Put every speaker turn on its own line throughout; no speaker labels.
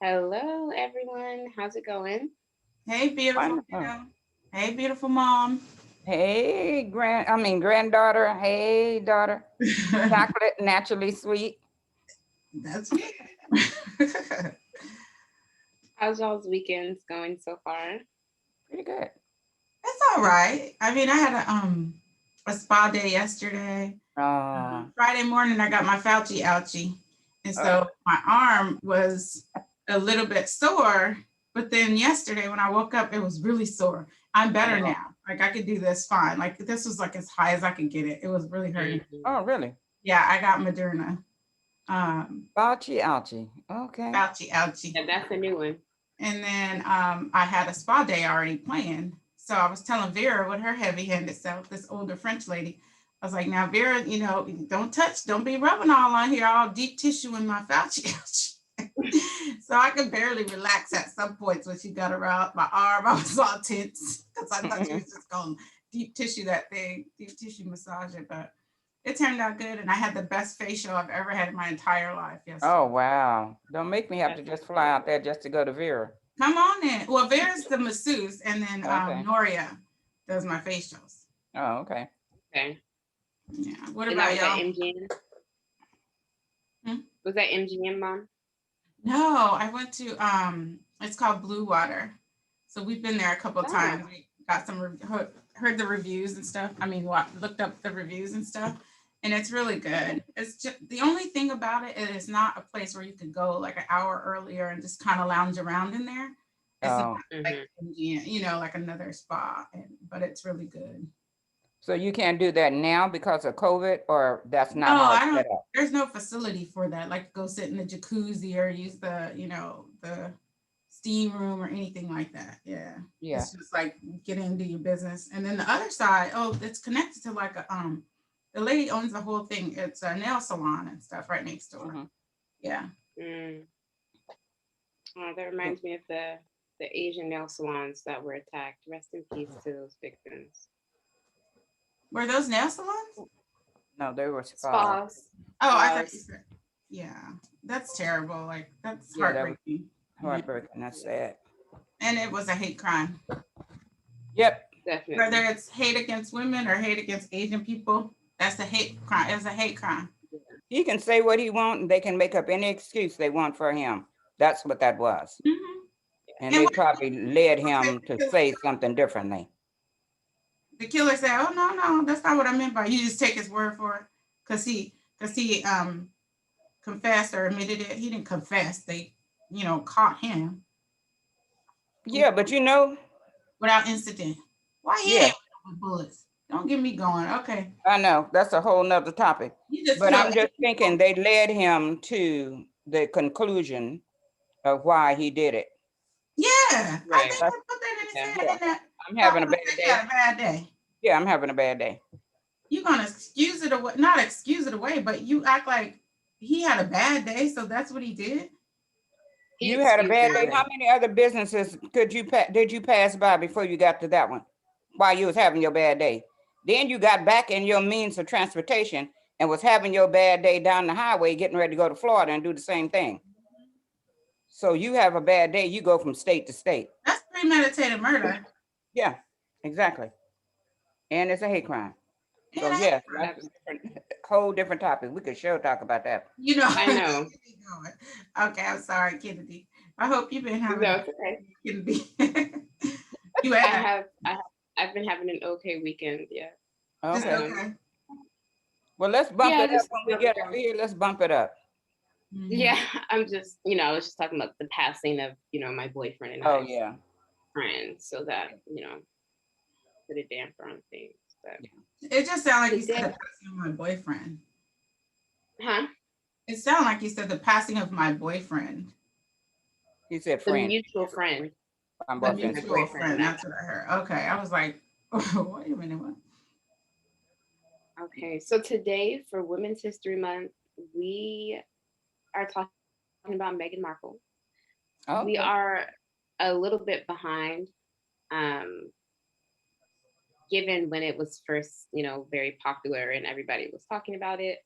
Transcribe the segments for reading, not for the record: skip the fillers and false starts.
Hello, everyone. How's it going?
Hey, beautiful
Wonderful.
kiddo. Hey, beautiful mom.
Hey, granddaughter. Hey, daughter. Chocolate, naturally sweet.
That's me.
How's y'all's weekends going so far?
Pretty good.
It's all right. I mean, I had a spa day yesterday.
Uh,
Friday morning, I got my Fauci ouchie, and
uh,
so my arm was a little bit sore. But then yesterday, when I woke up, it was really sore. I'm better
oh,
now. Like I could do this fine. Like this was like as high as I could get it. It was really hurting.
Mhm.
oh, really?
Yeah, I got Moderna.
Ouchie, ouchie. Okay.
Fauci ouchie.
Yeah, that's a new one.
And then I had a spa day already planned. So I was telling Vera with her heavy handed self, this older French lady, I was like, now, Vera, don't touch, don't be rubbing all on here, all deep tissue in my Fauci couch. So I could barely relax at some points when she got around my arm. I was all tense because I thought she was just going to deep tissue that thing, deep tissue massage it. But it turned out good. And I had the best facial I've ever had in my entire life
Oh,
yesterday.
wow. Don't make me have to
That's
just fly out there just to go to Vera.
Come on in. Well, Vera's the masseuse, and then
Okay.
Noria does my facials.
Oh, okay.
okay.
Yeah. What
And that
about
was at
y'all?
MGM.
Hmm?
Was that MGM, Mom?
No, I went to it's called Blue Water. So we've been there a couple of
Oh,
times. We got heard the reviews and stuff. I mean, looked up the reviews and stuff, and it's really good. It's just the only thing about it is not a place where you could go like an hour earlier and just kind of lounge around in there. It's not
Oh,
like
hmm
like another spa, but it's really good.
so you can't do that now because of COVID, or that's
No,
not how
I
it's
don't.
set up?
There's no facility for that. Like go sit in the jacuzzi or use the steam room or anything like that. Yeah,
Yeah.
it's just like get in, do your business, and then the other side. Oh, it's connected to like a. The lady owns the whole thing. It's a nail salon and stuff right next door.
Hmm.
Yeah.
Mm. Oh, that reminds me of the Asian nail salons that were attacked. Rest in peace to those victims.
Were those nail salons?
No, they were spas.
Spas,
Oh, I thought you
spas.
said. Yeah, that's terrible. Like that's
Yeah, that was
heartbreaking. Yeah.
heartbreaking. That's sad.
And it was a hate crime.
Yep.
Definitely.
Whether it's hate against women or hate against Asian people, that's a hate crime. It's a hate crime.
He can say what he wants, and they can make up any excuse they want for him. That's what that was.
Mm-hmm.
And
And
they
what
probably led
did
him to say something differently.
the killer said, "Oh no, no, that's not what I meant by." You just take his word for it, because he confessed or admitted it. He didn't confess. They caught him
Yeah, but
without incident. Why he
yeah,
ain't with bullets? Don't get me going. Okay,
I know that's a whole nother topic.
you just
But
killed
I'm
eight
just thinking
people.
they led him to the conclusion of why he did it.
Yeah, I
Right.
think
That's,
they put that in his
Yeah.
head
yeah,
in that
I'm having a
couple
bad
days. He
day.
had a bad day.
Yeah, I'm having a bad day.
You're gonna excuse it away, not excuse it away, but you act like he had a bad day, so that's what he did.
He
You had a
excused
bad
it
day. How
away.
many other businesses did you pass by before you got to that one? While you was having your bad day, then you got back in your means of transportation and was having your bad day down the highway, getting ready to go to Florida and do the same thing. So you have a bad day, you go from state to state.
That's premeditated murder.
Yeah, exactly. And it's a hate crime.
And
So
I hate
yes,
crime.
that's a whole different topic. We could sure talk about that.
I
Don't
know.
get me going. Okay, I'm sorry, Kennedy. I hope you've been having a
No,
good
it's okay.
day, Kennedy. You
I
had
have I have I've been having an okay weekend. Yeah.
just
Okay.
Um.
okay.
Well, let's bump
Yeah.
it up
Just
when we
another
get over
one.
here. Let's bump it up.
Mhm.
Yeah. I'm just I was just talking about the passing of my boyfriend and
Oh
I's
yeah.
friend, so that put a damper on things. But
It just sounded like you said the
today,
passing of my boyfriend.
huh?
It sounded like you said the passing of my boyfriend,
He said
The
friend.
mutual friend
My
the
of my
boyfriend's
mutual
friend.
boyfriend
friend.
and I.
That's what I heard. Okay, I was like, wait a minute, what?
Okay, so today for Women's History Month, we are talking about Meghan Markle. We
Okay.
are a little bit behind, um, given when it was first, very popular and everybody was talking about it.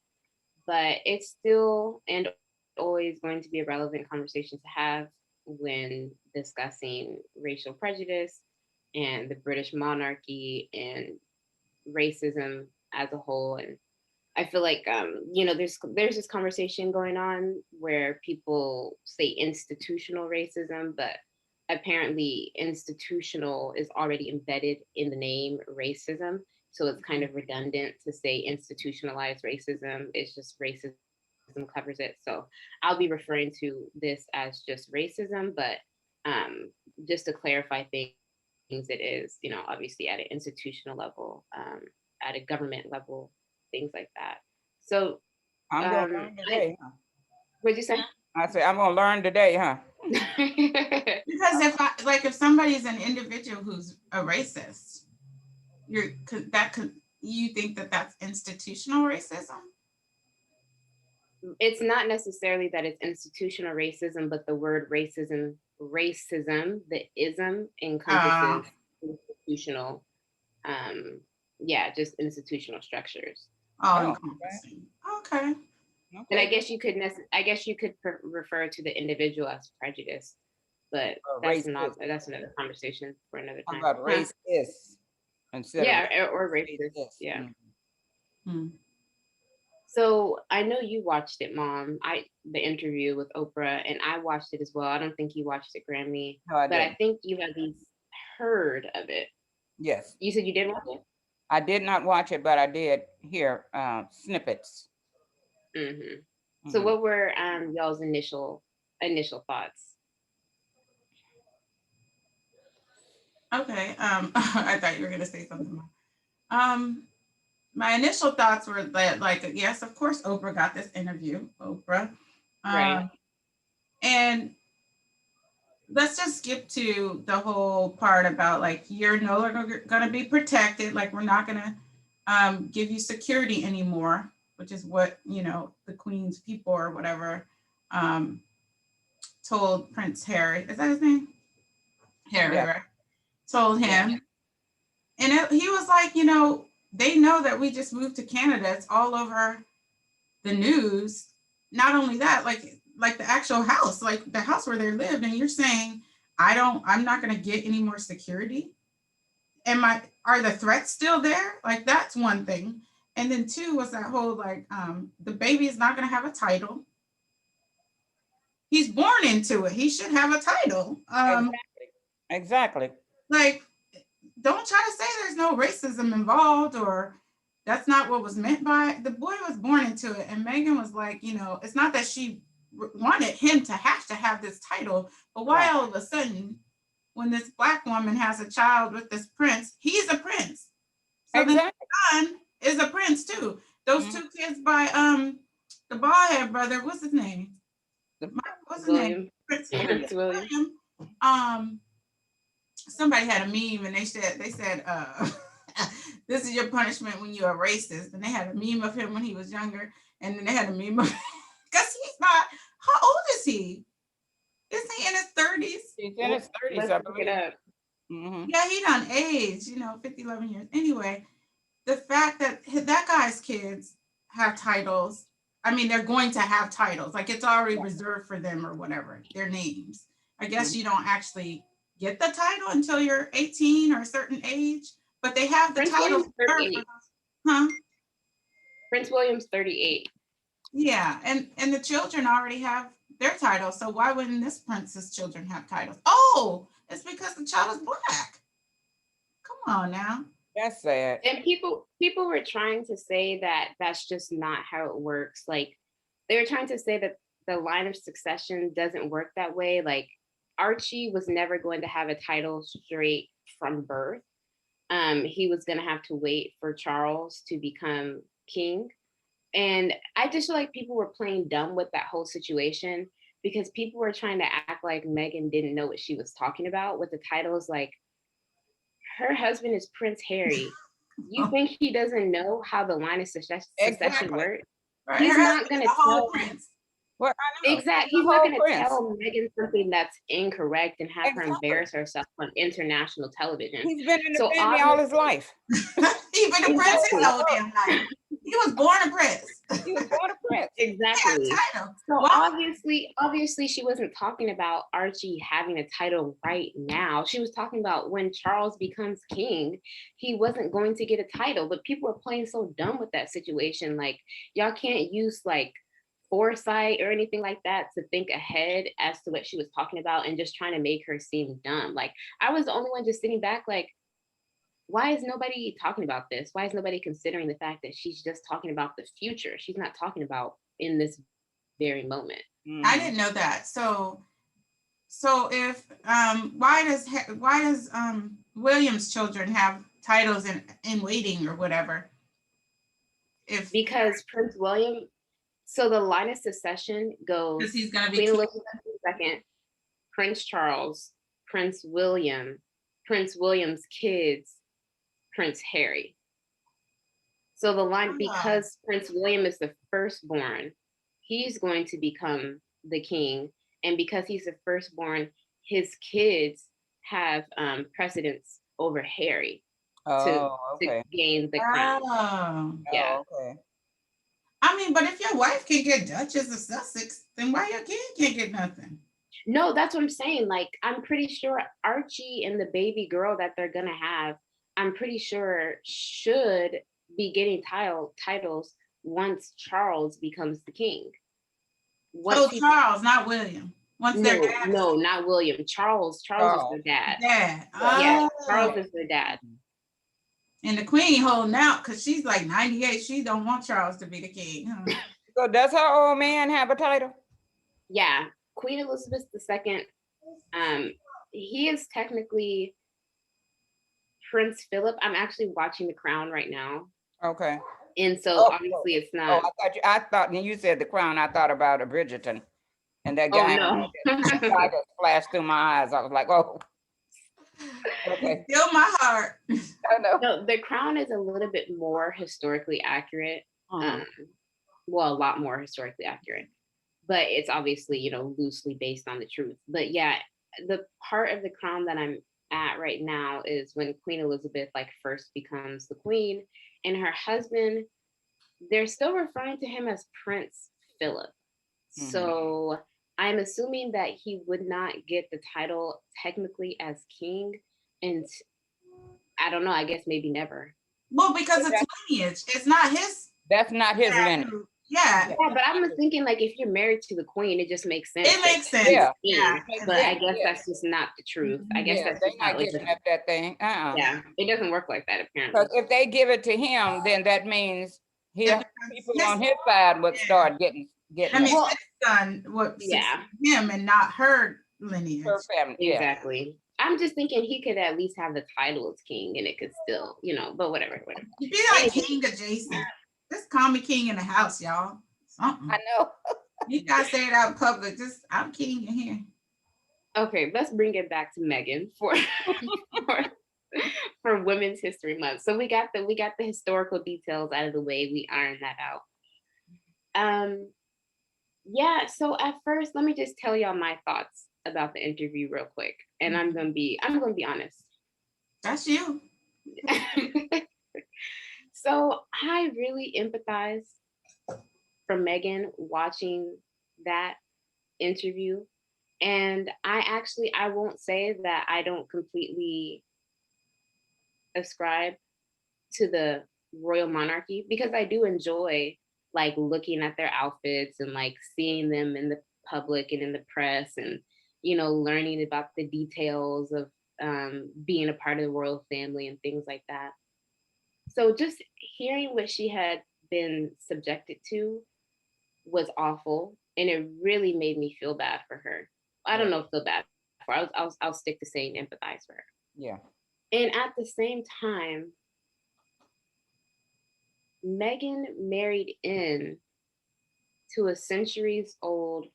But it's still and always going to be a relevant conversation to have. when discussing racial prejudice and the British monarchy and racism as a whole. And I feel like there's this conversation going on where people say institutional racism, but apparently institutional is already embedded in the name racism. So it's kind of redundant to say institutionalized racism. It's just racism covers it. So I'll be referring to this as just racism, but just to clarify things, it is, obviously at an institutional level, at a government level, things like that. So,
I'm gonna learn
I,
today, huh?
what'd you say?
I say I'm gonna learn today, huh?
Because if somebody is an individual who's a racist, you think that that's institutional racism?
It's not necessarily that it's institutional racism, but the word racism, the ism encompasses institutional, just institutional structures.
All
Oh,
encompassing. Okay.
And I
okay.
guess you could refer to the individual as prejudice, but
Race
that's another conversation for another
How
time.
about race is instead of
Yeah, or
race
racist.
is?
Yeah.
Hmm.
So I know you watched it, Mom. The interview with Oprah, and I watched it as well. I don't think you watched it, Grammy,
No, I
but I
didn't.
think you at least heard of it.
Yes,
You said you did watch it.
I did not watch it, but I did hear snippets.
Hmm. So
Mhm.
what were y'all's initial thoughts?
Okay. I thought you were gonna say something more. My initial thoughts were that, like, yes, of course, Oprah got this interview. Oprah.
Right.
And let's just skip to the whole part about, like, you're no longer going to be protected. Like, we're not going to give you security anymore, which is what, the Queen's people or whatever um, told Prince Harry. Is that his name? Harry,
Yeah.
right? Told
Yeah.
him. And he was like, they know that we just moved to Canada. It's all over the news. Not only that, like the actual house, like the house where they lived, and you're saying, I'm not going to get any more security. Are the threats still there? Like, that's one thing. And then two was that whole, like, the baby is not going to have a title. He's born into it. He should have a title.
Exactly.
Like, don't try to say there's no racism involved, or that's not what was meant by it. The boy was born into it. And Meghan was like, it's not that she wanted him to have this title, but why
Right.
all of a sudden, when this Black woman has a child with this prince, he's a prince. So then
Exactly.
the son is a prince too. Those
Mhm.
two kids by the bald head brother, what's his name? What's his name?
William.
Prince
Prince William.
William. Um, somebody had a meme and they said this is your punishment when you're a racist. And they had a meme of him when he was younger, and then they had a meme of because he's not. How old is he? Is he in his 30s?
He's in his 30s,
Let's
I
look it
believe.
up.
Hmm.
Yeah, he done age, 50, 11 years. Anyway, the fact that that guy's kids have titles, I mean, they're going to have titles. Like, it's already reserved for them or whatever, their names. I guess you don't actually get the title until you're 18 or a certain age, but they have the
Prince
title.
William's 38.
Huh?
Prince William's 38.
Yeah, and the children already have their titles, so why wouldn't this prince's children have titles? Oh, it's because the child is Black. Come on now.
That's sad.
And people were trying to say that that's just not how it works. Like, they were trying to say that the line of succession doesn't work that way. Like, Archie was never going to have a title straight from birth. He was going to have to wait for Charles to become king. And I just feel like people were playing dumb with that whole situation, because people were trying to act like Meghan didn't know what she was talking about with the titles. Like, her husband is Prince Harry. You think he doesn't know how the line of succession
Exactly.
works?
Right.
He's
Her
not
husband
going
is
to
a whole
tell.
prince.
Well, I know.
Exactly.
The
He's not
whole
going to
prince.
tell Meghan something that's incorrect and have her
Exactly.
embarrass herself on international television.
He's been in the
So
family all his life.
He been a prince his
exactly.
whole damn life. He was born a prince.
He was born a prince.
Exactly.
Title.
So
Why-
obviously she wasn't talking about Archie having a title right now. She was talking about when Charles becomes king, he wasn't going to get a title, but people were playing so dumb with that situation. Like, y'all can't use like foresight or anything like that to think ahead as to what she was talking about and just trying to make her seem dumb. Like, I was the only one just sitting back like, why is nobody talking about this? Why is nobody considering the fact that she's just talking about the future? She's not talking about in this very moment.
I didn't know that. So if why does William's children have titles in waiting or whatever? If
Because Prince William, so the line of succession goes
because he's gonna be
Queen
king.
Elizabeth II, Prince Charles, Prince William, Prince William's kids, Prince Harry. So the line, because Prince William is the firstborn, he's going to become the king. And because he's the firstborn, his kids have precedence over Harry to gain the crown.
Oh.
Yeah.
Okay.
I mean, but if your wife can get Duchess of Sussex, then why your kid can't get nothing?
No, that's what I'm saying. Like, I'm pretty sure Archie and the baby girl that they're gonna have, I'm pretty sure should be getting titles once Charles becomes the king.
Charles, not William. Once their dad.
No, not William. Charles is their dad.
Dad.
Yeah, Charles is their dad.
And the queen holding out because she's like 98. She don't want Charles to be the king. Huh?
So does her old man have a title?
Yeah, Queen Elizabeth II. He is technically Prince Philip. I'm actually watching The Crown right now.
Okay.
And so obviously it's not.
I thought when you said The Crown, I thought about a Bridgerton. And that guy that just flashed through my eyes. I was like, oh. Okay.
Still my heart.
I know.
No, The Crown is a little bit more historically accurate. Well, a lot more historically accurate. But it's obviously, loosely based on the truth. But yeah, the part of The Crown that I'm at right now is when Queen Elizabeth first becomes the queen, and her husband, they're still referring to him as Prince Philip. Mm-hmm. So I'm assuming that he would not get the title technically as king, and I don't know, I guess maybe never.
Well, because it's lineage. It's not his.
That's not his lineage.
Yeah,
but I'm thinking if you're married to the queen, it just makes sense.
It makes sense.
Yeah. But I guess that's just not the truth. I guess that's just
not giving up that thing.
Yeah, it doesn't work like that apparently.
Because if they give it to him, then that means people on his side would start getting.
I mean, his son would him and not her lineage.
Her family.
Exactly. I'm just thinking he could at least have the title as king, and it could still, but whatever.
You be like king adjacent. Just call me king in the house, y'all. Something.
I know.
You gotta say it out in public. Just I'm king in here.
Okay, let's bring it back to Meghan for Women's History Month. So we got the historical details out of the way. We ironed that out. Yeah. So at first, let me just tell y'all my thoughts about the interview real quick, and I'm gonna be honest.
That's you.
So I really empathize for Meghan watching that interview. And I won't say that I don't completely ascribe to the royal monarchy, because I do enjoy looking at their outfits and seeing them in the public and in the press, and learning about the details of being a part of the royal family and things like that. So just hearing what she had been subjected to was awful, and it really made me feel bad for her. I don't know if feel bad for her. I'll stick to saying empathize for her.
Yeah.
And at the same time, Meghan married in to a centuries-old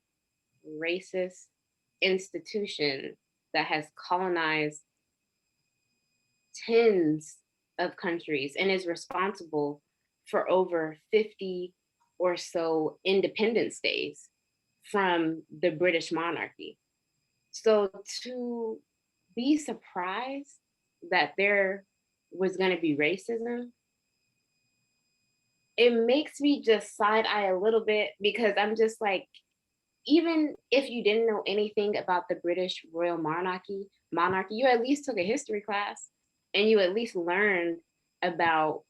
racist institution that has colonized tens of countries and is responsible for over 50 or so independence days from the British monarchy. So to be surprised that there was going to be racism, it makes me just side eye a little bit because I'm just like, even if you didn't know anything about the British royal monarchy, you at least took a history class and you at least learned about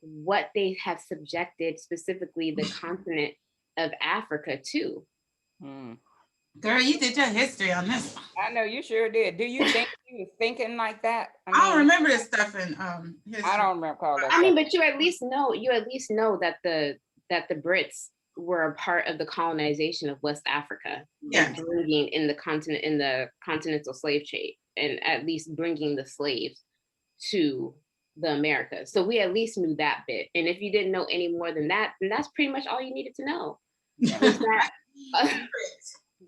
what they have subjected specifically the continent of Africa to.
Hmm.
Girl, you did your history on this one.
I know you sure did. Do you think he was thinking like that?
I don't remember this stuff in history.
I don't recall that
I mean,
stuff.
but you at least know that the Brits were a part of the colonization of West Africa
Yeah.
and bringing in the continental slave trade, and at least bringing the slaves to the Americas. So we at least knew that bit. And if you didn't know any more than that, then that's pretty much all you needed to know. Was that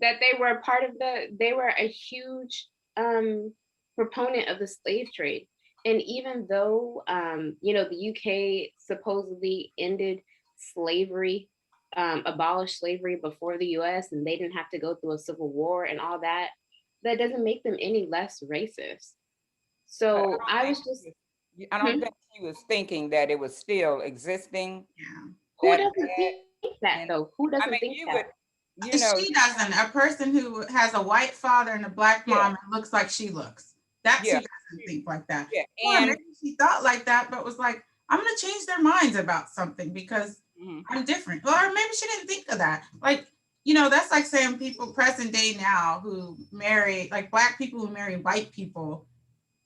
that they were a part of they were a huge proponent of the slave trade. And even though the UK supposedly ended slavery, abolished slavery before the US, and they didn't have to go through a civil war and all that, that doesn't make them any less racist. So I was just,
I don't think he was thinking that it was still existing.
Yeah.
who
That
doesn't think that
and
though? Who doesn't
I mean,
think
you
that?
would, you know,
She doesn't. A person who has a white father and a black mom
Yeah.
and looks like she looks. That's
Yeah.
who doesn't think like that.
yeah,
Or
and
maybe she thought like that, but was like, I'm gonna change their minds about something because
mhm,
I'm different. Or maybe she didn't think of that. Like, that's like saying people present day now who marry, like black people who marry white people.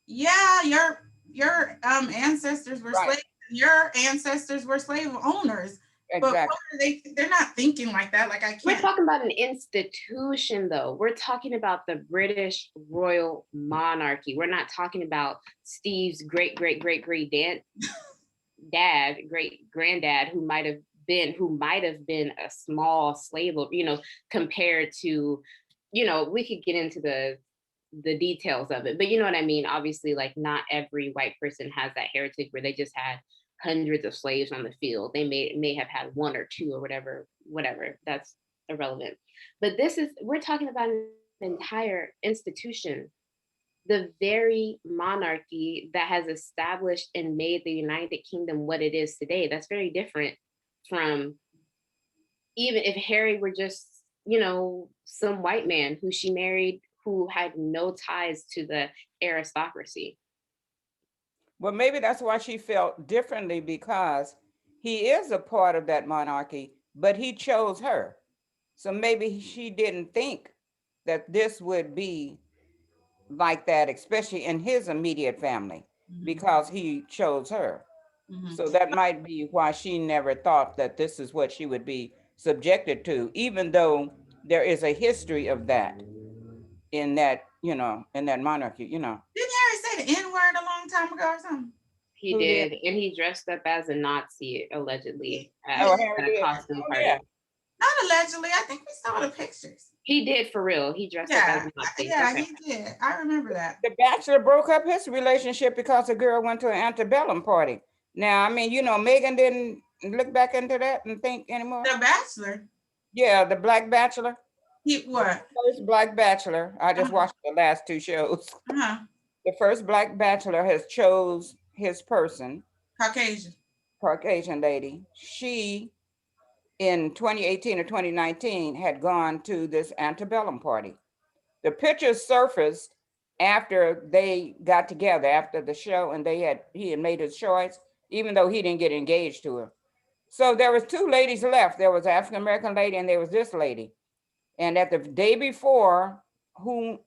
Yeah, your ancestors were
right,
slaves, and your ancestors were slave owners. But what
exactly.
are they? They're not thinking like that. Like I
We're
can't.
talking about an institution, though. We're talking about the British royal monarchy. We're not talking about Steve's great great great great great granddad, who might have been a small slave, compared to, we could get into the details of it, but you know what I mean. Obviously, like, not every white person has that heritage where they just had hundreds of slaves on the field. They may have had one or two or whatever. That's irrelevant. But we're talking about an entire institution, the very monarchy that has established and made the United Kingdom what it is today. That's very different from, even if Harry were just, some white man who she married who had no ties to the aristocracy.
Well, maybe that's why she felt differently, because he is a part of that monarchy, but he chose her. So maybe she didn't think that this would be like that, especially in his immediate family, because he chose her.
Mhm.
So that might be why she never thought that this is what she would be subjected to, even though there is a history of that in that monarchy.
Didn't Harry say the N word a long time ago or something?
He
Who did?
did, and he dressed up as a Nazi allegedly
Yeah,
Oh,
at
Harry
a
did.
costume
Oh,
party.
yeah.
not allegedly. I think we saw the pictures.
He did, for real. He dressed up as
Yeah,
a Nazi.
yeah,
Okay.
he did. I remember that.
The Bachelor broke up his relationship because a girl went to an antebellum party. Now, I mean, Megan didn't look back into that and think anymore.
The Bachelor.
Yeah, the Black Bachelor,
He what?
first Black Bachelor. I just
Uh-huh.
watched the last two shows.
Uh-huh.
The first Black Bachelor has chose his person,
Caucasian.
Caucasian lady. She, in 2018 or 2019, had gone to this antebellum party. The pictures surfaced after they got together after the show, and he had made his choice, even though he didn't get engaged to her. So there was two ladies left. There was an African American lady and there was this lady. And at the day before whom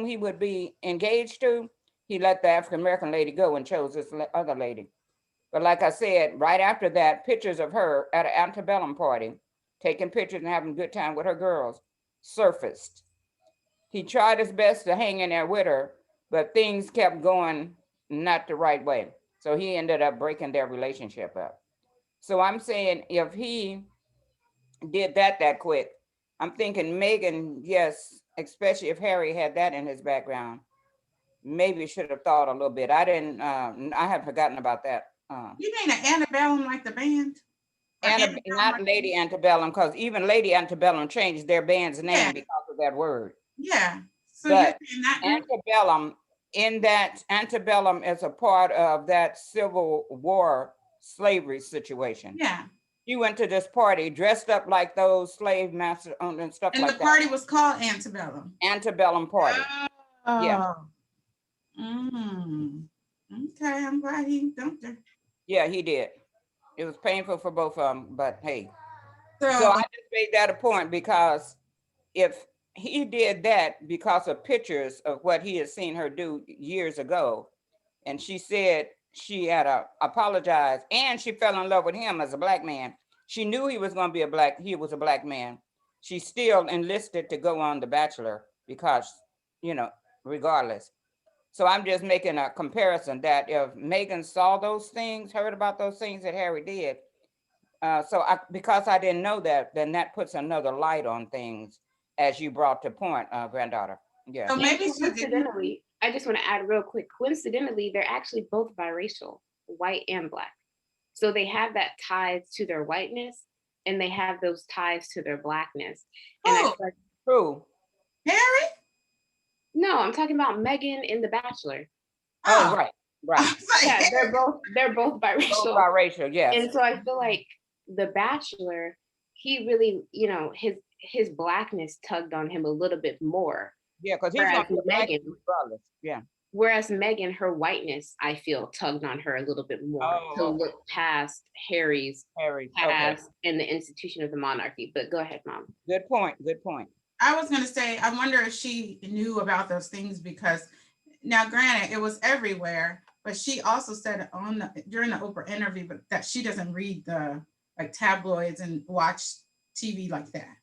he would be engaged to, he let the African American lady go and chose this other lady. But like I said, right after that, pictures of her at an antebellum party, taking pictures and having a good time with her girls, surfaced. He tried his best to hang in there with her, but things kept going not the right way. So he ended up breaking their relationship up. So I'm saying, if he did that quick, I'm thinking Megan, yes, especially if Harry had that in his background, maybe should have thought a little bit. I didn't. I had forgotten about that.
You mean an antebellum like the band? Or antebellum
Not
like
Lady Antebellum, because even Lady Antebellum changed their band's name
Yeah.
because of that word.
Yeah. So
But
you're saying that group?
Antebellum, in that Antebellum is a part of that Civil War slavery situation.
Yeah.
She went to this party dressed up like those slave masters and stuff
And
like
the
that.
party was called Antebellum.
Antebellum party. Yeah.
Oh. Okay, I'm glad he dumped her.
Yeah, he did. It was painful for both of them, but hey. So I
So
just made that a point because if he did that because of pictures of what he had seen her do years ago, and she said she had apologized and she fell in love with him as a black man. She knew he was going to be he was a black man. She still enlisted to go on The Bachelor because, you know, regardless. So I'm just making a comparison that if Meghan saw those things, heard about those things that Harry did, because I didn't know that, then that puts another light on things, as you brought to point, granddaughter. Yeah.
so
And
maybe she didn't.
coincidentally, I just want to add real quick. Coincidentally, they're actually both biracial, white and black. So they have that ties to their whiteness, and they have those ties to their blackness. And I
Who?
feel like,
True.
Harry?
no, I'm talking about Meghan in The Bachelor.
Oh,
Oh,
right,
I
right.
was like,
Yeah,
Harry.
they're both
Both
biracial.
biracial, yes.
And so I feel like The Bachelor, he really, you know, his blackness tugged on him a little bit more.
Yeah, because he's
Whereas
gonna be a black
Meghan,
regardless. Yeah.
whereas Meghan, her whiteness, I feel tugged on her a little bit more to
Oh, okay.
look past Harry's
Harry. Okay.
past and the institution of the monarchy. But go ahead, Mom.
Good point. Good point.
I was going to say, I wonder if she knew about those things because now, granted, it was everywhere, but she also said during the Oprah interview, but that she doesn't read the like tabloids and watch TV like that.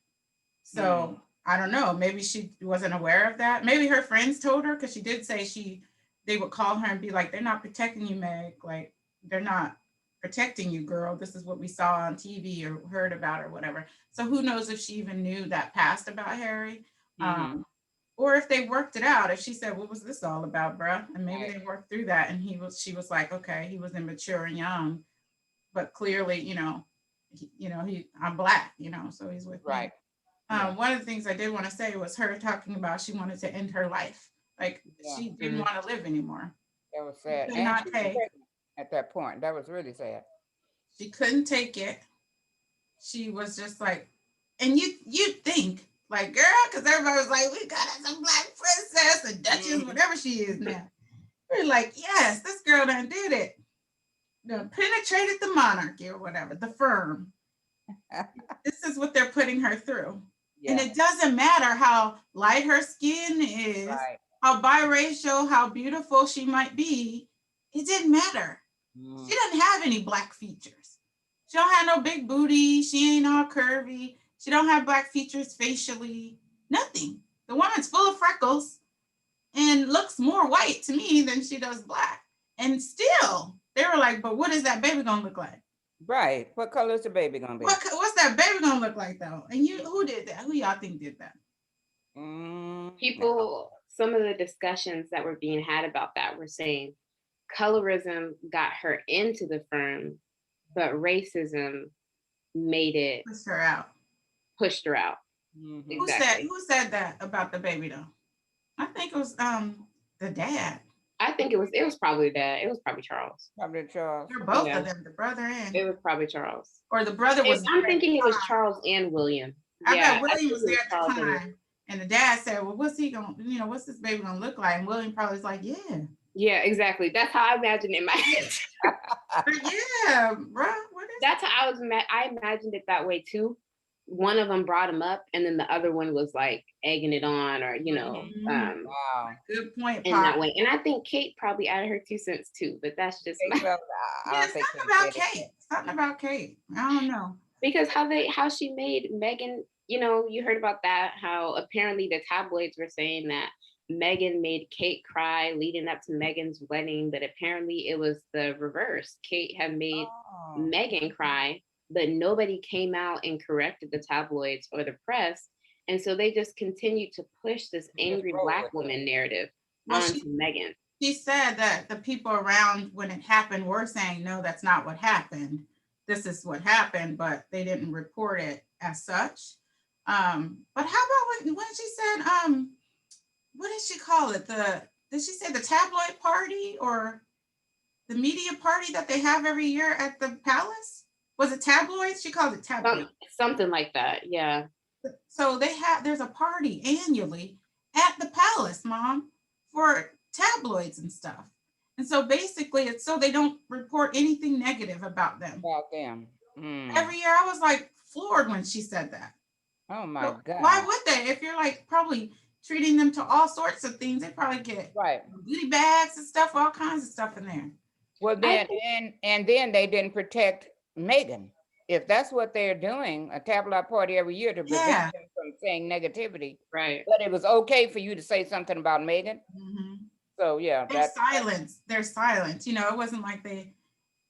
So I don't know. Maybe she wasn't aware of that. Maybe her friends told her because she did say they would call her and be like, "They're not protecting you, Meg. Like they're not protecting you, girl. This is what we saw on TV or heard about or whatever." So who knows if she even knew that past about Harry, or if they worked it out. If she said, "What was this all about, bruh?" And maybe
Right.
they worked through that, and she was like, "Okay, he was immature and young, but clearly, I'm black, so he's with me."
Right. Yeah.
One of the things I did want to say was her talking about she wanted to end her life. Like
Yeah.
she didn't want to live anymore.
That was sad.
Could
And
not
she was
take.
pregnant at that point. That was really sad.
She couldn't take it. She was just like, and you think like, girl, because everybody was like, we got us a black princess, a duchess, whatever she is now. We're like, yes, this girl done did it. Done penetrated the monarchy or whatever, the firm. This is what they're putting her through.
Yeah.
And it doesn't matter how light her skin is,
Right.
how biracial, how beautiful she might be. It didn't matter. She doesn't have any black features. She don't have no big booty. She ain't all curvy. She don't have black features facially. Nothing. The woman's full of freckles and looks more white to me than she does black. And still, they were like, but what is that baby gonna look like?
Right. What color is the baby gonna be?
What's that baby gonna look like though? And who did that? Who y'all think did that?
People, some of the discussions that were being had about that were saying colorism got her into the firm, but racism made it pushed her out. Exactly.
Who said that about the baby though? I think it was the dad.
I think it was probably dad. It was probably Charles.
Probably Charles.
They're both of them, the brother and
it was probably Charles.
Or the brother was.
I'm thinking it was Charles and William.
I bet William was there at the time. And the dad said, well, what's he gonna, what's this baby gonna look like? And William probably was like, yeah.
Yeah, exactly. That's how I imagined it in my head.
Yeah, bro.
That's how I imagined it that way too. One of them brought him up, and then the other one was like egging it on, or
wow,
good point.
In that way, and I think Kate probably added her 2 cents too, but that's just
something about Kate. Something about Kate. I don't know
because how she made Meghan. You heard about that? How apparently the tabloids were saying that Meghan made Kate cry leading up to Meghan's wedding, but apparently it was the reverse. Kate had made Meghan cry, but nobody came out and corrected the tabloids or the press. And so they just continued to push this angry black woman narrative onto Meghan.
She said that the people around when it happened were saying, no, that's not what happened. This is what happened, but they didn't report it as such. But how about when she said, what did she call it? Did she say the tabloid party or? the media party that they have every year at the palace. Was it tabloids? She called it tabloids.
Something like that. Yeah.
So there's a party annually at the palace, Mom, for tabloids and stuff. And so basically it's so they don't report anything negative about them.
About them.
Every year I was like floored when she said that.
Oh my
So
God.
why would they? If you're like probably treating them to all sorts of things, they probably get
Right.
goodie bags and stuff, all kinds of stuff in there.
Well, then, and then they didn't protect Meghan. If that's what they're doing, a tabloid party every year to prevent
Yeah.
them from saying negativity,
Right.
but it was okay for you to say something about Meghan.
Mm-hmm.
So yeah,
Their silence. Their silence. You know, it wasn't like they,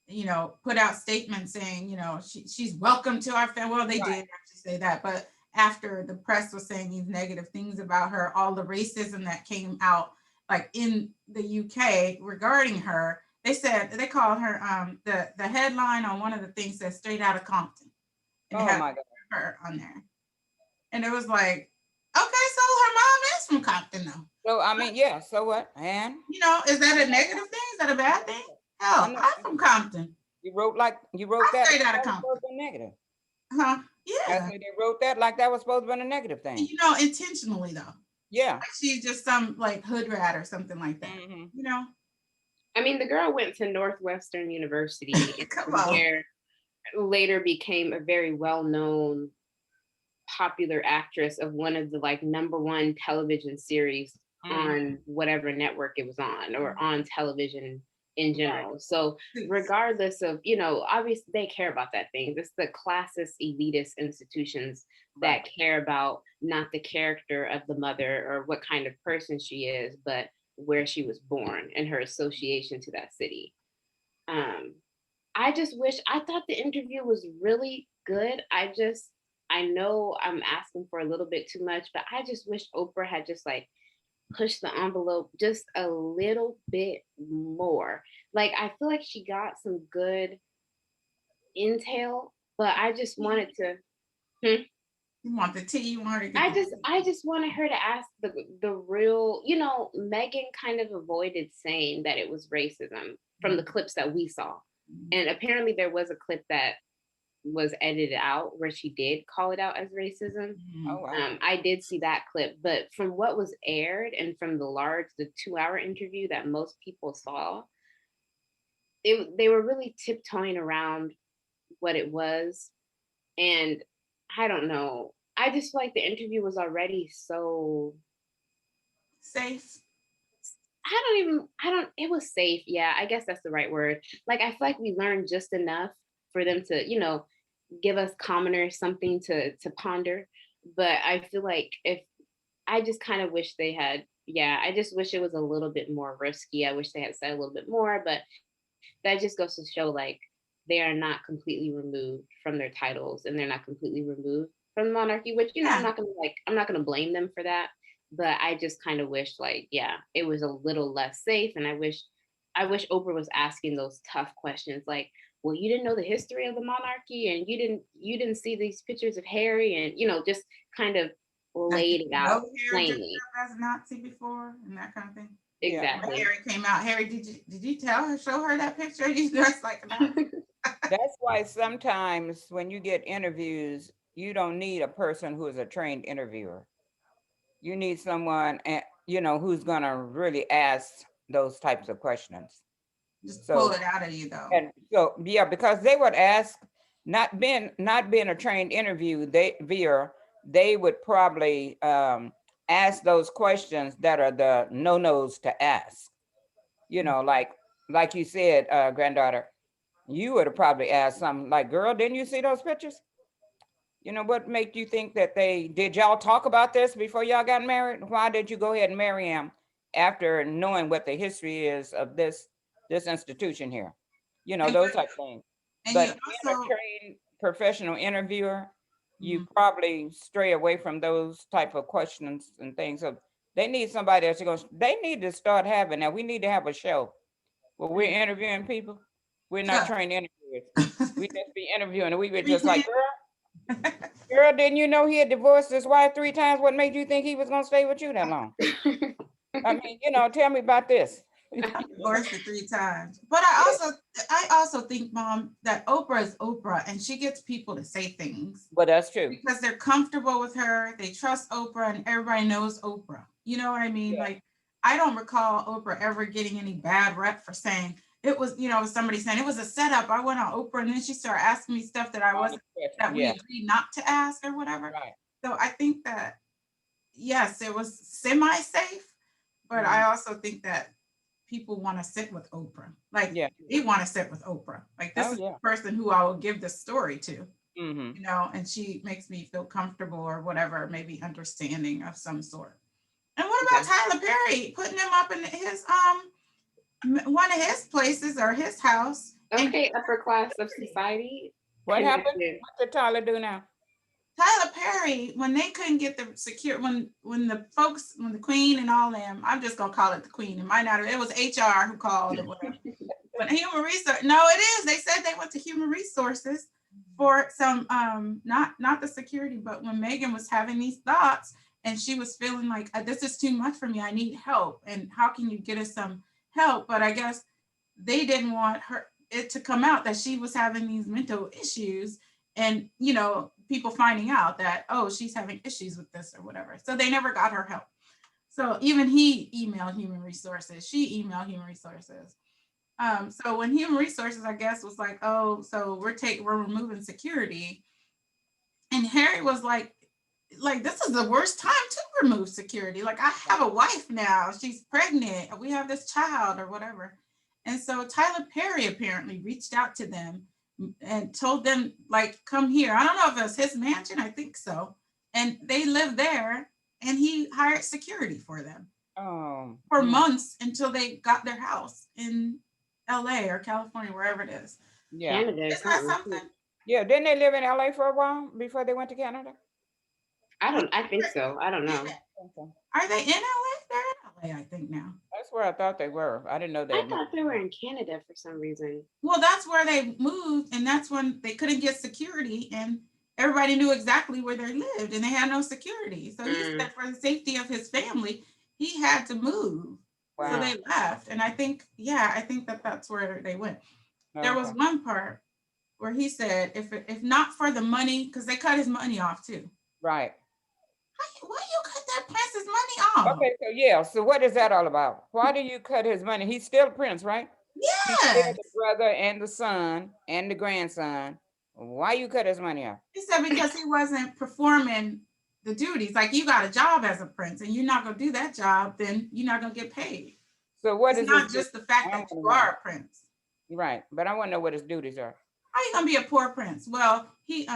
you know, put out statements saying, you know, she's welcome to our family. Well, they did actually say that, but after the press was saying these negative things about her, all the racism that came out, like in the UK regarding her, they said they called her the headline on one of the things said straight out of Compton, and
Oh
it had
my God.
her on there, and it was like, okay, so her mom is from Compton though.
So I mean, yeah. So what? And
You know, is that a negative thing? Is that a bad thing? Hell, I'm from Compton.
you wrote that.
Straight out of
That was
Compton.
supposed to be negative.
Huh? Yeah.
That's why they wrote that like that was supposed to be a negative thing.
You know, intentionally though.
Yeah.
Like she's just some like hood rat or something like that.
Mm-hmm.
You know?
I mean, the girl went to Northwestern University,
Come on.
where later became a very well-known, popular actress of one of the like #1 television series on whatever network it was on, or on television in general. Right. So regardless of, you know, obviously they care about that thing. It's the classist, elitist institutions that care about not the character of the mother or what kind of person she is, but where she was born and her association to that city. I just wish, I thought the interview was really good. I know I'm asking for a little bit too much, but I just wish Oprah had just like pushed the envelope just a little bit more. Like, I feel like she got some good intel, but I just wanted to.
You want the tea? You want her to get
I just wanted her to ask the real, you know, Meghan kind of avoided saying that it was racism from the clips that we saw. And apparently there was a clip that was edited out where she did call it out as racism.
Oh, wow.
I did see that clip, but from what was aired and from the 2-hour interview that most people saw, they were really tiptoeing around what it was. And I don't know. I just feel like the interview was already so
safe.
It was safe. Yeah, I guess that's the right word. Like, I feel like we learned just enough for them to, you know, give us commoners something to ponder. But I feel like I just kind of wish they had, I just wish it was a little bit more risky. I wish they had said a little bit more, but that just goes to show like they are not completely removed from their titles and they're not completely removed from the monarchy, which, you know, I'm not gonna blame them for that. But I just kind of wish like, it was a little less safe. And I wish Oprah was asking those tough questions like, well, you didn't know the history of the monarchy and you didn't see these pictures of Harry, and, you know, just kind of laid it out plainly.
As a Nazi before and that kind of thing.
Exactly.
When Harry came out. Harry, did you show her that picture? You dressed like a Nazi.
That's why sometimes when you get interviews, you don't need a person who is a trained interviewer. You need someone, you know, who's gonna really ask those types of questions.
Just pull it out of you, though.
And so, yeah, because they would ask, not being a trained interviewer, they would probably ask those questions that are the no-nos to ask. You know, like you said, granddaughter, you would have probably asked something like, girl, didn't you see those pictures? You know, what made you think that did y'all talk about this before y'all got married? Why did you go ahead and marry him after knowing what the history is of this institution here? You know, those type of things. But being a trained professional interviewer, you probably stray away from those type of questions and things. So they need somebody that's they need to start having that. We need to have a show where we're interviewing people. We're not trained interviewers. We just be interviewing and we were just like, girl, didn't you know he had divorced his wife 3 times? What made you think he was going to stay with you that long? I mean, you know, tell me about this.
Divorced it 3 times. But I also think, Mom, that Oprah is Oprah and she gets people to say things
Well, that's true.
because they're comfortable with her. They trust Oprah and everybody knows Oprah. You know what I mean?
Yeah.
Like, I don't recall Oprah ever getting any bad rep for saying it was, somebody saying it was a setup. I went on Oprah and then she started asking me stuff that I
All
wasn't,
the
that we
yeah,
agreed not to ask or whatever.
right.
So I think that, yes, it was semi-safe, but I also think that people want to sit with Oprah. Like,
Yeah.
they want to sit with Oprah. Like, this
Oh,
is
yeah.
the person who I will give this story to,
Mm-hmm.
and she makes me feel comfortable or whatever, maybe understanding of some sort. And what
Yeah.
about Tyler Perry putting him up in his one of his places or his house?
Okay, upper class of society.
What happened?
Connected.
What did Tyler do now?
Tyler Perry, when they couldn't get the secure, when the Queen and all them, I'm just gonna call it the Queen. It might not have, it was HR who called or whatever. But human resource, no, it is. They said they went to human resources for some not the security, but when Meghan was having these thoughts and she was feeling like this is too much for me. I need help. And how can you get us some help? But I guess they didn't want it to come out that she was having these mental issues and people finding out that, oh, she's having issues with this or whatever. So they never got her help. So even he emailed human resources, she emailed human resources. So when human resources, I guess, was like, oh, so we're removing security, and Harry was like this is the worst time to remove security. Like, I have a wife now, she's pregnant, we have this child or whatever. And so Tyler Perry apparently reached out to them and told them, like, come here. I don't know if it was his mansion, I think so. And they lived there, and he hired security for them for months until they got their house in LA or California, wherever it is.
Yeah.
Canada is
Isn't that something?
Yeah. Didn't they live in LA for a while before they went to Canada?
I think so. I don't know.
Okay.
Are they in LA? They're in LA, I think now.
That's where I thought they were. I didn't know they
I
had moved.
thought they were in Canada for some reason.
Well, that's where they moved, and that's when they couldn't get security, and everybody knew exactly where they lived, and they had no security. So he said for the safety of his family, he had to move.
Wow.
So they left, and I think that that's where they went. There was one part where he said, if not for the money, because they cut his money off too.
Right.
Why you cut that prince's money off?
Okay, so yeah, so what is that all about? Why do you cut his money? He's still Prince, right? He's still
Yes.
the brother and the son and the grandson. Why you cut his money off?
He said because he wasn't performing the duties. Like, you got a job as a prince and you're not going to do that job, then you're not going to get paid.
So what
It's
is
not
his,
just the fact that you are a prince.
right? But I want to know what his duties are.
How you gonna be a poor prince? Well, he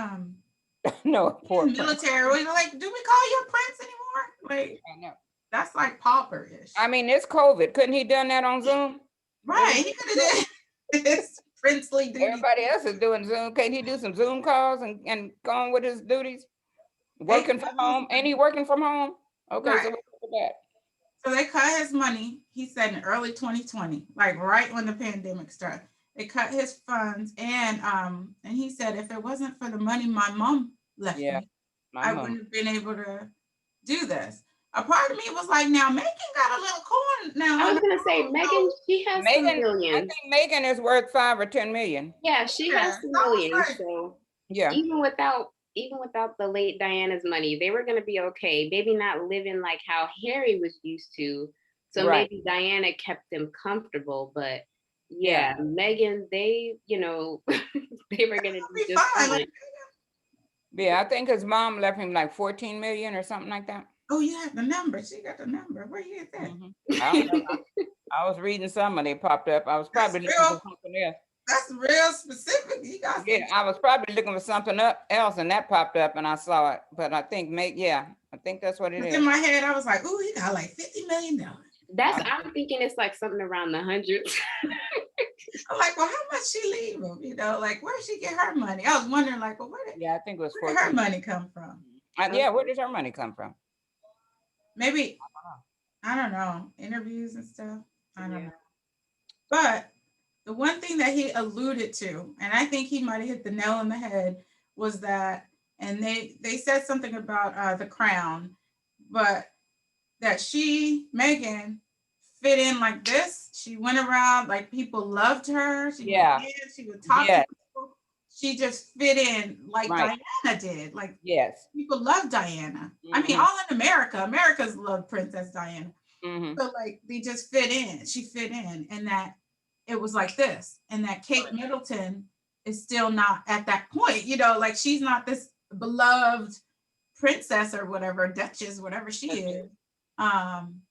No, poor
he's military. Like, do we call you a prince anymore? Like,
I know.
that's like pauper-ish.
I mean, it's COVID. Couldn't he done that on Zoom?
Right. He could have did his princely duty.
Everybody else is doing Zoom. Can't he do some Zoom calls and go on with his duties? Working from home? Ain't he working from home? Okay,
Right.
so what's with that?
So they cut his money, he said, in early 2020, like right when the pandemic started. They cut his funds, and he said if it wasn't for the money my mom left me, I wouldn't have been able to do this. A part of me was like, now Meghan got a little coin now.
I was gonna say Meghan, she has some
I
millions.
think Meghan is worth 5 or 10 million.
Yeah, she has some millions. So
Yeah.
even without the late Diana's money, they were gonna be okay. Maybe not living like how Harry was used to. So maybe Diana kept them comfortable, but yeah, Meghan, they, they were gonna do just fine.
Yeah, I think his mom left him like 14 million or something like that.
Oh, you have the number. She got the number. Where you get that?
I don't know. I was reading some and they popped up. I was probably looking for something else.
That's real specific.
I was probably looking for something else and that popped up and I saw it. But I think I think that's what it is.
In my head, I was like, "Ooh, he got like $50 million."
I'm thinking it's like something around the hundreds.
I'm like, well, how much she leave him? Like, where did she get her money? I was wondering, like, well,
I think it was
where did her money come from?
Where did her money come from?
Maybe, I don't know, interviews and stuff. I don't know. But the one thing that he alluded to, and I think he might have hit the nail on the head, was that, and they said something about the crown, but that Meghan, fit in like this. She went around, like people loved her. She would
Yeah.
dance, she would talk to
Yes.
people. She just fit in like
Right.
Diana did. Like
Yes.
people love Diana. I mean,
Mhm.
all in America. America's love Princess Diana.
Mhm.
So like they just fit in. She fit in, and that it was like this, and that Kate Middleton is still not at that point. You know, like she's not this beloved princess or whatever, duchess, whatever she is. Um,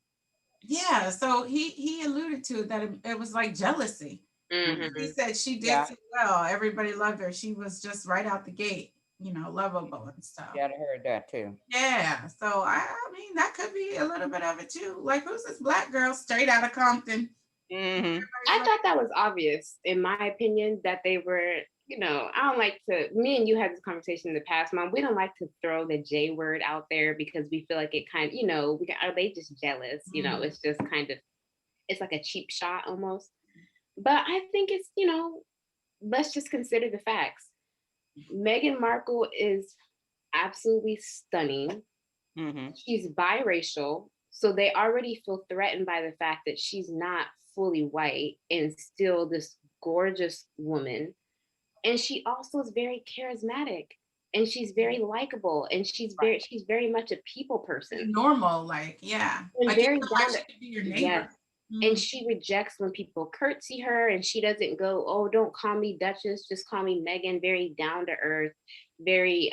yeah. So he alluded to it, that it was like jealousy. He
Mhm.
said she did
Yeah.
so well. Everybody loved her. She was just right out the gate, you know, lovable and stuff.
Yeah, I heard that too.
Yeah. So I mean, that could be a little bit of it too. Like, who's this black girl straight out of Compton?
Mhm.
I
Everybody's like,
thought that was obvious, in my opinion, that they were, I don't like to, me and you had this conversation in the past, Mom. We don't like to throw the J word out there because we feel like it kind of, are they just jealous? It's just kind of, it's like a cheap shot almost. But I think it's, let's just consider the facts. Meghan Markle is absolutely stunning.
Mhm.
She's biracial. So they already feel threatened by the fact that she's not fully white and still this gorgeous woman. And she also is very charismatic and she's very likable and she's very much a people person
normal, like, yeah.
and
Like, you
very
feel like
down to,
she could be your neighbor.
yes. And
Mhm.
she rejects when people curtsy her and she doesn't go, oh, don't call me Duchess, just call me Megan. Very down to earth, very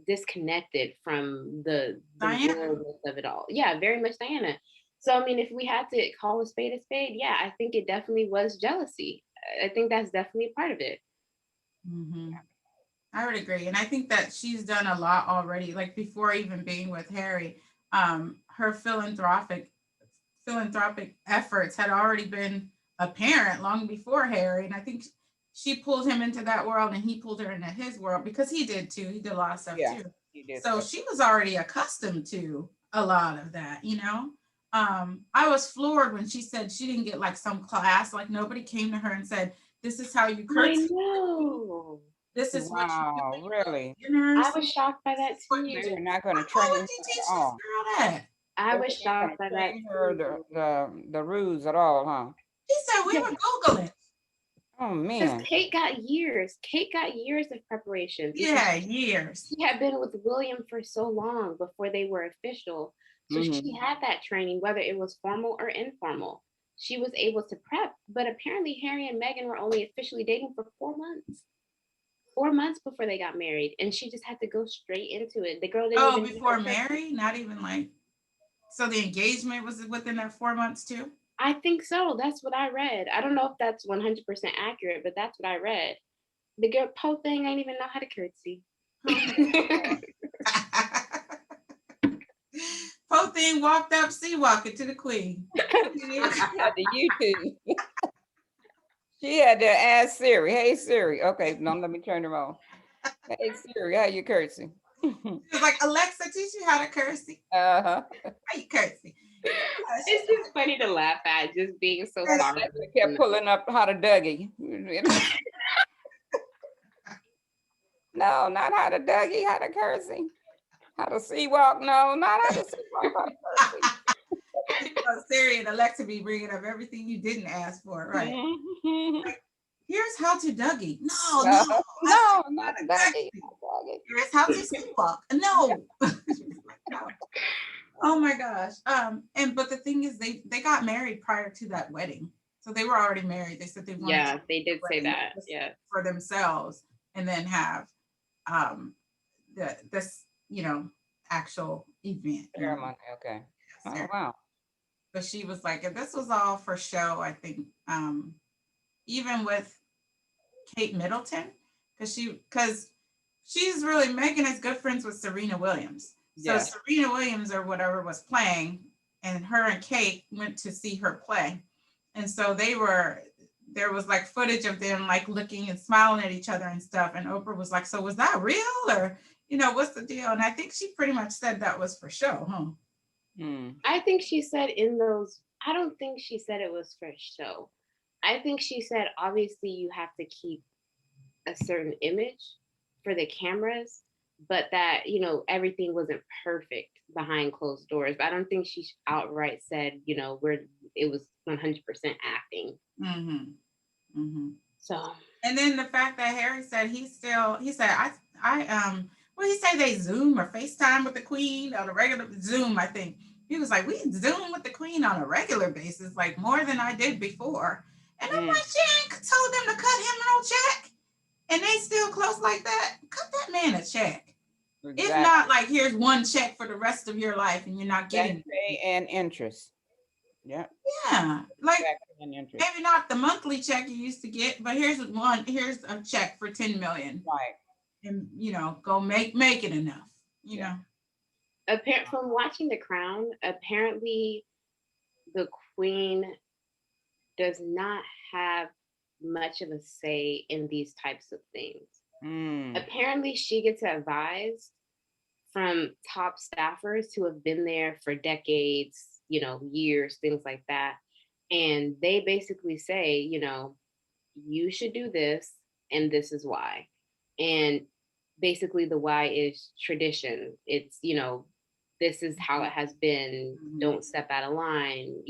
disconnected from the
Diana.
worldness of it all. Yeah, very much Diana. So I mean, if we had to call a spade, yeah, I think it definitely was jealousy. I think that's definitely a part of it.
Mhm. I would agree. And I think that she's done a lot already, like before even being with Harry. Her philanthropic efforts had already been apparent long before Harry. And I think she pulled him into that world and he pulled her into his world because he did too. He did a lot of stuff
Yeah.
too.
He did
So
so.
she was already accustomed to a lot of that, you know? I was floored when she said she didn't get like some class, like nobody came to her and said, this is how you
I
curtsy.
know.
This is what you do when
Wow,
you go
really?
to dinners.
I was shocked by
This
that
is what you
They
do.
too.
were not going to
Why
train her
would you teach
at
this
all.
girl that?
I
They were
was
not going
shocked
to
by that
train her
too.
the rules at all, huh?
She said we
Because
were Googling.
Oh
because
man.
Kate got years. Kate got years of preparation because
Yeah, years.
she had been with William for so long before they were official. So she
Mhm.
had that training, whether it was formal or informal. She was able to prep, but apparently Harry and Meghan were only officially dating for 4 months. 4 months before they got married, and she just had to go straight into it. The girl didn't
Oh,
even know how
before
to curtsy.
Mary, not even like, so the engagement was within that 4 months too.
I think so. That's what I read. I don't know if that's 100% accurate, but that's what I read. The girl, po thing, ain't even know how to curtsy.
Poor thing walked up sea walking to the queen.
She had the YouTube. She had to ask Siri. Hey Siri. Okay, no, let me turn her on. Hey Siri, how you curtsy?
She was like, Alexa, teach you how to curtsy.
Uh-huh.
How you curtsy?
It's just funny to laugh at, just being so
Alexa
sorry.
kept pulling up how to Dougie. No, not how to Dougie, how to curtsy. How to sea walk. No, not how to sea walk, how to curtsy.
Siri and Alexa be bringing up everything you didn't ask for, right?
Mhm.
Here's how to Dougie. No, no,
No,
I see
no,
how
not
to
Dougie.
curtsy.
Not Dougie.
Here's how to sleepwalk. No. No. Oh my gosh. And but the thing is, they got married prior to that wedding, so they were already married. They said they wanted to
Yeah,
do
they
the
did say
wedding
that.
just
Yeah.
for themselves, and then have um this actual event.
Ceremony, okay. Oh,
Yes,
wow.
but she was like, and this was all for show. I think even with Kate Middleton, because she's really Megan is good friends with Serena Williams. So
Yeah.
Serena Williams or whatever was playing, and her and Kate went to see her play. And so there was like footage of them like looking and smiling at each other and stuff. And Oprah was like, so was that real? Or, what's the deal? And I think she pretty much said that was for show, huh?
Hmm.
I think she said in those, I don't think she said it was for show. I think she said, obviously, you have to keep a certain image for the cameras, but that, everything wasn't perfect behind closed doors. But I don't think she outright said, it was 100% acting. So,
And then the fact that Harry said he said, what did he say, they Zoom or FaceTime with the Queen on a regular Zoom, I think. He was like, we Zoom with the Queen on a regular basis, like more than I did before. And I'm like, she ain't told them to cut him no check. And they still close like that. Cut that man a check. Exactly. If not, like, here's one check for the rest of your life and you're not getting
pay and interest. Yeah.
Yeah. Like, maybe not the monthly check you used to get, but here's a check for 10 million.
Right.
And go make it enough, you know.
From watching The Crown, apparently the Queen does not have much of a say in these types of things. Apparently she gets advised from top staffers who have been there for decades, years, things like that. And they basically say, you should do this, and this is why. And basically the why is tradition. It's, this is how it has been. Don't step out of line,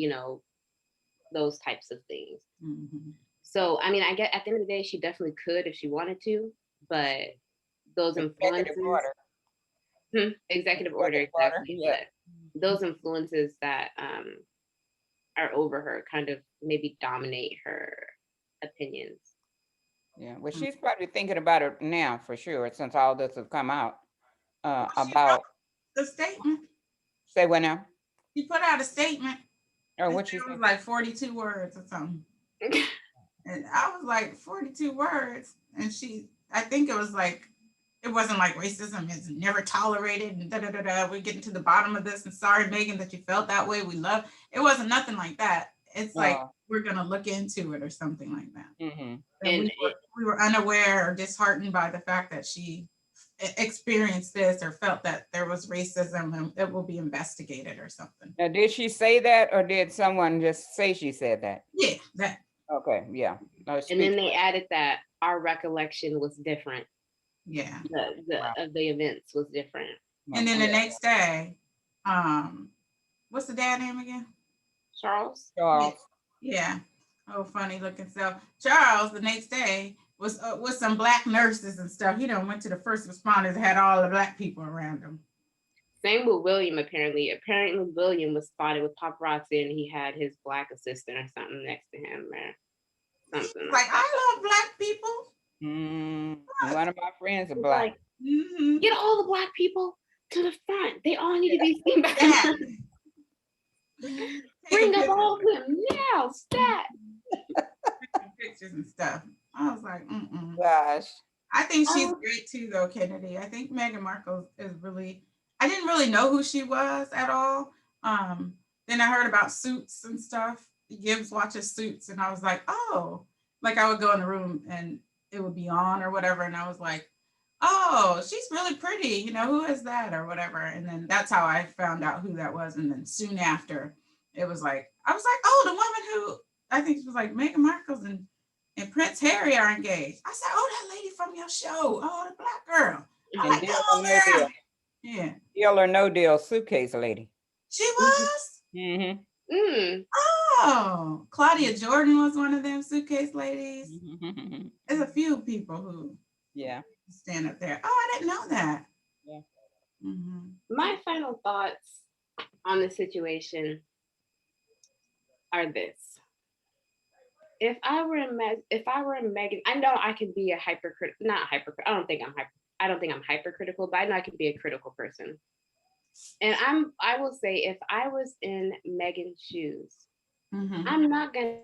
those types of things. So, I mean, I get at the end of the day, she definitely could if she wanted to, but those influences. Executive order, exactly. Yeah. But those influences that are over her kind of maybe dominate her opinions.
Yeah, well, she's probably thinking about it now for sure, since all this has come out about
the statement.
Say what now?
She put out a statement.
Oh, what she
was like 42 words or something. And I was like, 42 words. And I think it was like, it wasn't like racism is never tolerated and da-da-da-da. We're getting to the bottom of this. And sorry, Meghan, that you felt that way. We love. It wasn't nothing like that. It's like, we're going to look into it or something like that. And we were unaware or disheartened by the fact that she experienced this or felt that there was racism and it will be investigated or something.
Now, did she say that, or did someone just say she said that?
Yeah, that.
Okay, yeah.
And then they added that our recollection was different.
Yeah.
Of the events was different.
And then the next day, what's the dad name again?
Charles.
Yeah. Oh, funny looking. So Charles, the next day, was with some black nurses and stuff. He done went to the first responders, had all the black people around him.
Same with William, apparently. Apparently, William was spotted with paparazzi and he had his black assistant or something next to him. Something
like I love black people.
One of my friends are black.
Like, get all the black people to the front. They all need to be seen back. Bring up all of them now, stat.
Pictures and stuff. I was like,
Gosh.
I think she's great too, though, Kennedy. I think Meghan Markle is really. I didn't really know who she was at all. Then I heard about Suits and stuff. Gibbs watches Suits, and I was like, oh, like I would go in the room and it would be on or whatever, and I was like, oh, she's really pretty. Who is that or whatever. And then that's how I found out who that was. And then soon after, it was like, I was like, oh, the woman who I think she was like Meghan Markle and Prince Harry are engaged. I said, oh, that lady from your show. Oh, the black girl. I'm like, oh, girl. Yeah.
Deal or no deal suitcase lady.
She was? Oh, Claudia Jordan was one of them suitcase ladies. There's a few people who stand up there. Oh, I didn't know that.
Yeah.
My final thoughts on the situation are this. If I were Meghan, I know I could be I don't think I'm hypercritical, but I know I could be a critical person. And I will say, if I was in Meghan's shoes, I'm not gonna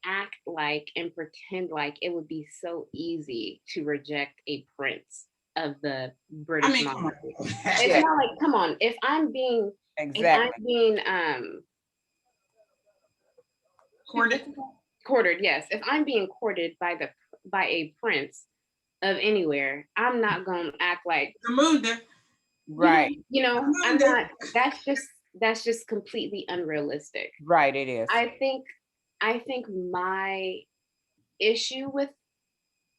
act like and pretend like it would be so easy to reject a prince of the British monarchy. It's not like, come on, if I'm being courted, yes. If I'm being courted by a prince of anywhere, I'm not gonna act like
right.
I'm not. That's just completely unrealistic.
Right, it is.
I think my issue with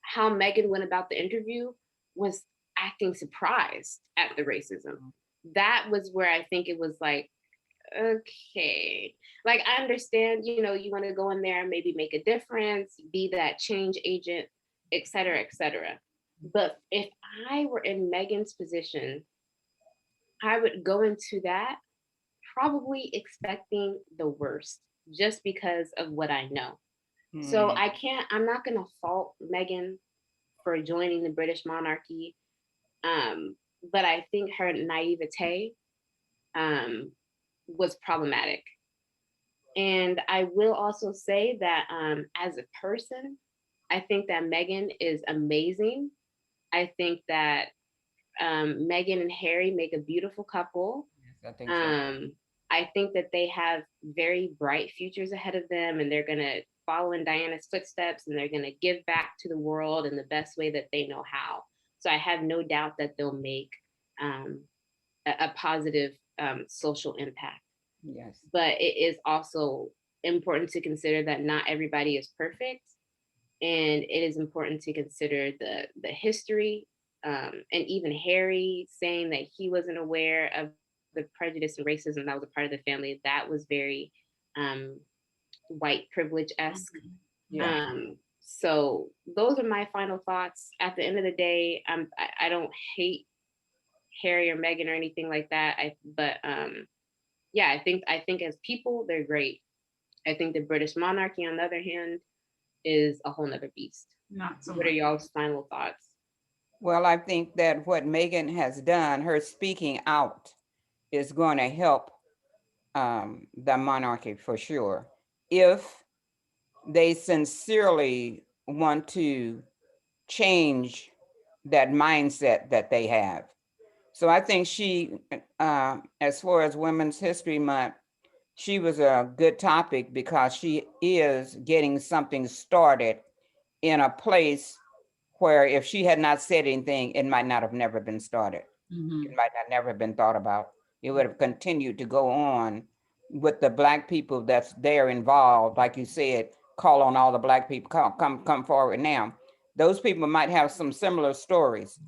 how Meghan went about the interview was acting surprised at the racism. That was where I think it was like, okay, like I understand, you want to go in there and maybe make a difference, be that change agent, et cetera, et cetera. But if I were in Meghan's position, I would go into that probably expecting the worst just because of what I know. So
Mm.
I'm not going to fault Meghan for joining the British monarchy. But I think her naivete um, was problematic. And I will also say that as a person, I think that Meghan is amazing. I think that Meghan and Harry make a beautiful couple.
Yes, I think so.
I think that they have very bright futures ahead of them, and they're going to follow in Diana's footsteps, and they're going to give back to the world in the best way that they know how. So I have no doubt that they'll make um, a positive social impact.
Yes.
But it is also important to consider that not everybody is perfect, and it is important to consider the history, and even Harry saying that he wasn't aware of the prejudice and racism that was a part of the family. That was very um, white privilege esque.
Yeah.
So those are my final thoughts. At the end of the day, I don't hate Harry or Meghan or anything like that. But yeah, I think as people they're great. I think the British monarchy, on the other hand, is a whole nother beast.
Not so
What are
much.
y'all's final thoughts?
Well, I think that what Meghan has done, her speaking out, is going to help the monarchy for sure. If they sincerely want to change that mindset that they have. So I think she, as far as Women's History Month, she was a good topic because she is getting something started in a place where if she had not said anything, it might not have never been started.
Mhm.
It might not never been thought about. It would have continued to go on with the Black people that's there involved. Like you said, call on all the Black people, come forward now. Those people might have some similar stories,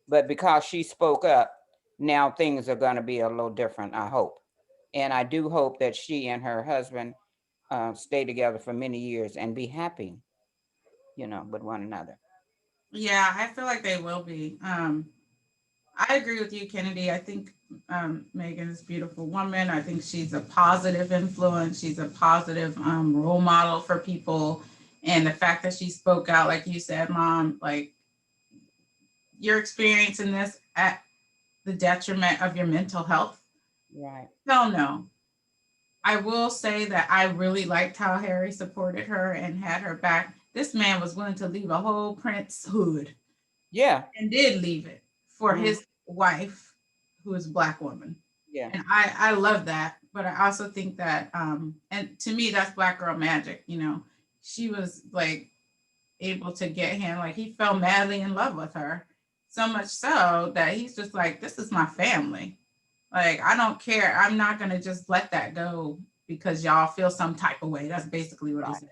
but because she spoke up, now things are going to be a little different, I hope. And I do hope that she and her husband stay together for many years and be happy, with one another.
Yeah, I feel like they will be. I agree with you, Kennedy. I think Megan is a beautiful woman. I think she's a positive influence. She's a positive role model for people. And the fact that she spoke out, like you said, Mom, like you're experiencing this at the detriment of your mental health.
Right.
Hell no. I will say that I really liked how Harry supported her and had her back. This man was willing to leave a whole princehood
Yeah.
and did leave it for
Mm,
his wife, who is a Black woman.
yeah.
And I love that. But I also think that, and to me, that's Black girl magic. She was like able to get him, like he fell madly in love with her. So much so that he's just like, this is my family. Like, I don't care. I'm not going to just let that go because y'all feel some type of way. That's basically what he
Right.
said.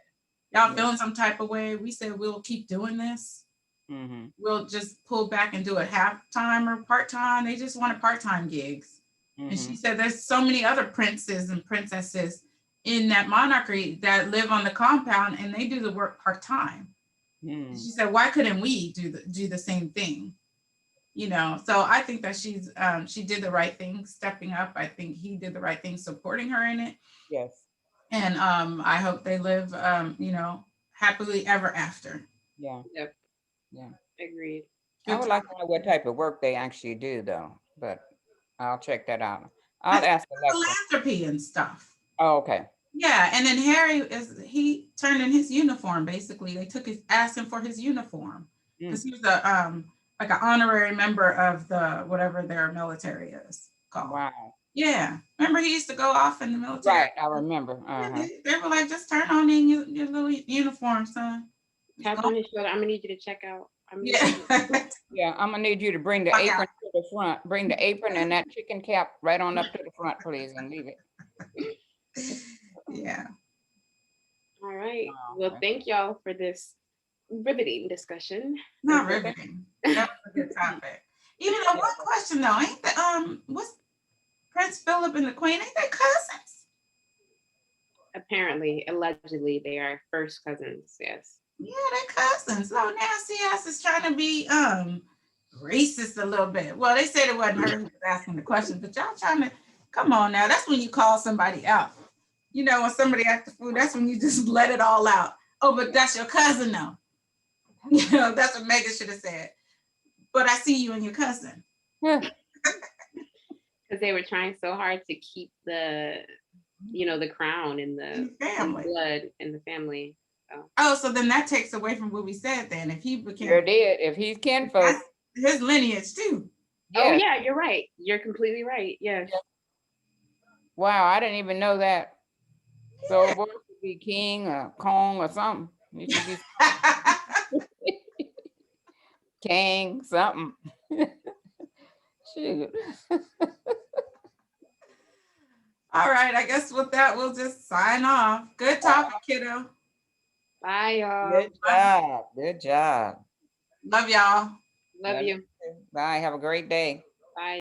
Y'all
Yeah.
feeling some type of way. We said we'll keep doing this.
Mm-hmm.
We'll just pull back and do it half time or part time. They just wanted part time gigs. And
Mm-hmm.
she said there's so many other princes and princesses in that monarchy that live on the compound and they do the work part time.
Mm-hmm.
She said, why couldn't we do the same thing? So I think that she did the right thing stepping up. I think he did the right thing supporting her in it.
Yes.
And I hope they live happily ever after.
Yeah.
Yep,
Yeah.
agreed.
I
Good
would like to know what type of work they actually do, though, but I'll check that out. I'll
I
ask Alexa.
philanthropy and stuff.
Oh, okay.
Yeah, and then he turned in his uniform. Basically, they asked him for his uniform because
Mm.
he was like an honorary member of the whatever their military is called.
Wow.
Yeah, remember he used to go off in the military.
Right. I remember.
Yeah,
Uh-huh.
they were like, just turn on in your little uniform, son.
Tap on his shoulder. I'm gonna need you to check out.
Yeah.
Yeah, I'm gonna need you to bring the
Fuck
apron
out.
to the front. Bring the apron and that chicken cap right on up to the front, please, and leave it.
Yeah.
All right.
Wow.
Well, thank y'all for this riveting discussion.
Not
Okay.
riveting. That was a good topic. Even though, one question though, ain't the what's Prince Philip and the Queen, ain't they cousins?
Apparently, allegedly, they are first cousins. Yes.
Yeah, they cousins. So now CS is trying to be racist a little bit. Well, they said it wasn't her who was asking the question, but y'all trying to come on now. That's when you call somebody out. You know, when somebody acts the fool, that's when you just let it all out. Oh, but that's your cousin though. You know, that's what Megan should have said. But I see you and your cousin.
Because they were trying so hard to keep the, the crown and the
Family.
blood in the family. So.
Oh, so then that takes away from what we said then. If he became
Sure did. If he's kinfolk.
his lineage too.
Oh
Yes.
yeah, you're right. You're completely right. Yes.
Wow, I didn't even know that. So a boy should be king or Kong or something. He should be king, something. Shoot.
All right, I guess with that, we'll just sign off. Good topic, kiddo.
Bye, y'all.
Good job. Good job.
Love y'all.
Love you.
Bye. Have a great day.
Bye.